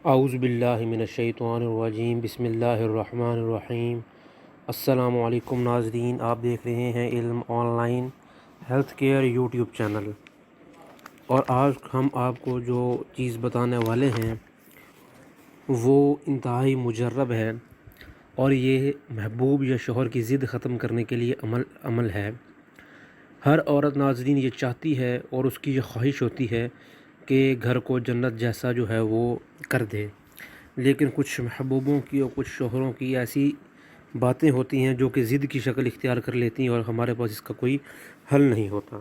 اعوذ باللہ من الشیطان الرجیم، بسم اللہ الرحمن الرحیم۔ السلام علیکم ناظرین، آپ دیکھ رہے ہیں علم on line health care YouTube channel, اور آج ہم آپ کو جو چیز بتانے والے ہیں وہ انتہائی مجرب ہے، اور یہ محبوب یا شوہر کی ضد ختم کرنے کے لیے عمل ہے۔ ہر عورت ناظرین یہ چاہتی ہے اور اس کی یہ خواہش ہوتی ہے کہ گھر کو جنت جیسا جو ہے وہ کر دے، لیکن کچھ محبوبوں کی اور کچھ شوہروں کی ایسی باتیں ہوتی ہیں جو کہ ضد کی شکل اختیار کر لیتی ہیں، اور ہمارے پاس اس کا کوئی حل نہیں ہوتا۔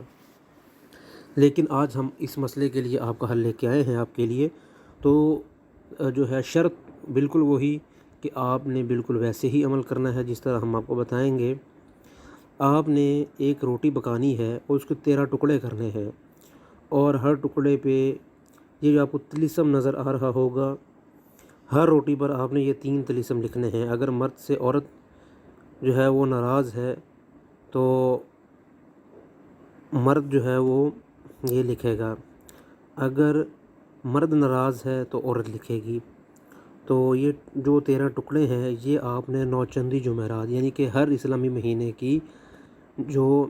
لیکن آج ہم اس مسئلے کے لیے آپ کا حل لے کے آئے ہیں آپ کے لیے۔ تو جو ہے شرط بالکل وہی کہ آپ نے بالکل ویسے ہی عمل کرنا ہے جس طرح ہم آپ کو بتائیں گے۔ آپ نے ایک روٹی پکانی ہے اور اس کے 13 ٹکڑے کرنے ہیں، اور ہر ٹکڑے پہ یہ جو آپ کو طلسم نظر آ رہا ہوگا، ہر روٹی پر آپ نے یہ 3 طلسم لکھنے ہیں۔ اگر مرد سے عورت جو ہے وہ ناراض ہے تو مرد جو ہے وہ یہ لکھے گا، اگر مرد ناراض ہے تو عورت لکھے گی۔ تو یہ جو 13 ٹکڑے ہیں یہ آپ نے 9 چندی جمعرات، یعنی کہ ہر اسلامی مہینے کی جو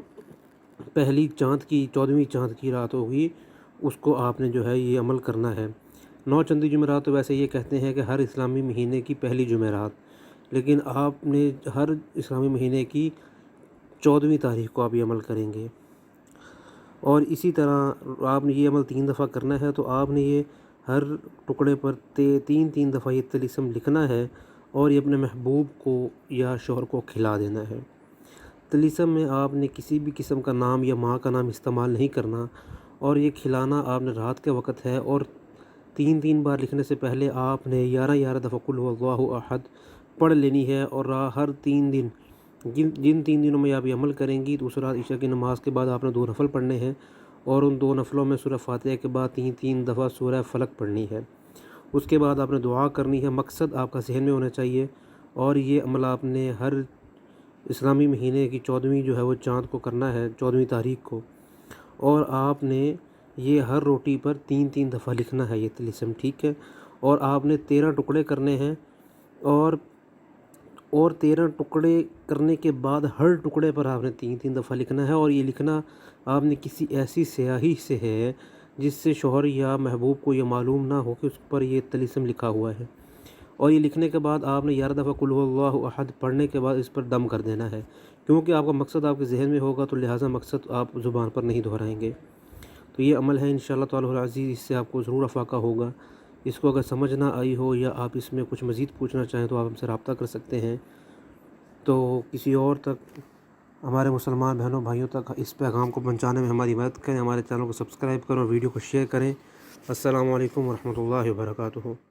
پہلی چاند کی 14ویں چاند کی رات ہوگی اس کو آپ نے جو ہے یہ عمل کرنا ہے۔ 9 چندی جمعرات تو ویسے یہ کہتے ہیں کہ ہر اسلامی مہینے کی پہلی جمعرات، لیکن آپ نے ہر اسلامی مہینے کی 14ویں تاریخ کو آپ یہ عمل کریں گے، اور اسی طرح آپ نے یہ عمل 3 دفعہ کرنا ہے۔ تو آپ نے یہ ہر ٹکڑے پر 3 دفعہ یہ طلسم لکھنا ہے، اور یہ اپنے محبوب کو یا شوہر کو کھلا دینا ہے۔ طلسم میں آپ نے کسی بھی قسم کا نام یا ماں کا نام استعمال نہیں کرنا، اور یہ کھلانا آپ نے رات کے وقت ہے، اور 3 بار لکھنے سے پہلے آپ نے 11 دفعہ قل هو اللہ احد پڑھ لینی ہے۔ اور ہر 3 دن جن 3 دنوں میں آپ یہ عمل کریں گی، تو اس رات عشاء کی نماز کے بعد آپ نے 2 نفل پڑھنے ہیں، اور ان 2 نفلوں میں سورہ فاتحہ کے بعد 3 دفعہ سورہ فلق پڑھنی ہے۔ اس کے بعد آپ نے دعا کرنی ہے، مقصد آپ کا ذہن میں ہونا چاہیے، اور یہ عمل آپ نے ہر اسلامی مہینے کی 14ویں جو ہے وہ چاند کو کرنا ہے، 14ویں تاریخ کو، اور آپ نے یہ ہر روٹی پر 3 دفعہ لکھنا ہے یہ طلسم، ٹھیک ہے؟ اور آپ نے 13 ٹکڑے کرنے ہیں، اور 13 ٹکڑے کرنے کے بعد ہر ٹکڑے پر آپ نے 3 دفعہ لکھنا ہے، اور یہ لکھنا آپ نے کسی ایسی سیاہی سے ہے جس سے شوہر یا محبوب کو یہ معلوم نہ ہو کہ اس پر یہ طلسم لکھا ہوا ہے۔ اور یہ لکھنے کے بعد آپ نے 11 دفعہ قل هو اللہ احد پڑھنے کے بعد اس پر دم کر دینا ہے، کیونکہ آپ کا مقصد آپ کے ذہن میں ہوگا، تو لہٰذا مقصد آپ زبان پر نہیں دہرائیں گے۔ تو یہ عمل ہے انشاءاللہ تعالی العزیز، اس سے آپ کو ضرور افاقہ ہوگا۔ اس کو اگر سمجھ نہ آئی ہو یا آپ اس میں کچھ مزید پوچھنا چاہیں تو آپ ہم سے رابطہ کر سکتے ہیں۔ تو کسی اور تک، ہمارے مسلمان بہنوں بھائیوں تک اس پیغام کو پہنچانے میں ہماری مدد کریں، ہمارے چینل کو سبسکرائب کریں اور ویڈیو کو شیئر کریں۔ السلام علیکم ورحمۃ اللہ وبرکاتہ۔